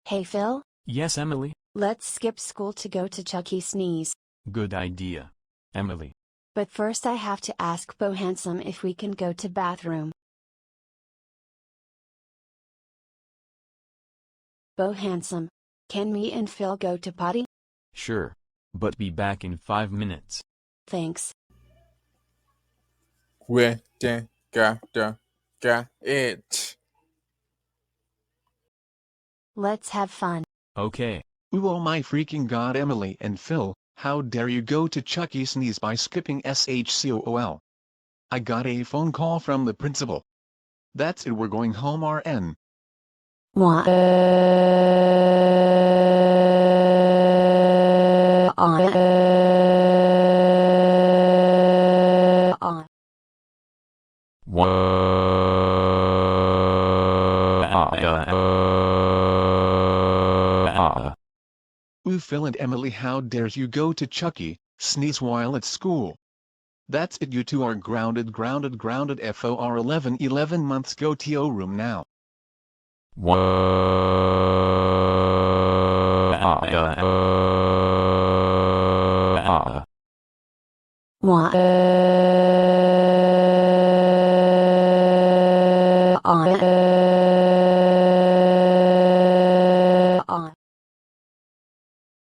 Hey Phil, Yes, Emily? let's skip school to go to Chuck E. Sneeze. Good idea. Emily. But first I have to ask Bo Handsome if we can go to bathroom. Bo Handsome, can me and Phil go to potty? Sure. But be back in 5 minutes. Thanks. Where got it. Let's have fun. Okay. Oh my freaking god, Emily and Phil, how dare you go to Chuck E. Sneeze by skipping SHCOOL. I got a phone call from the principal. That's it, we're going home RN. Wah. Ooh, Phil and Emily, how dares you go to Chuck E. Sneeze while at school. That's it, you two are grounded FOR 11 months, go TO room now. Wah.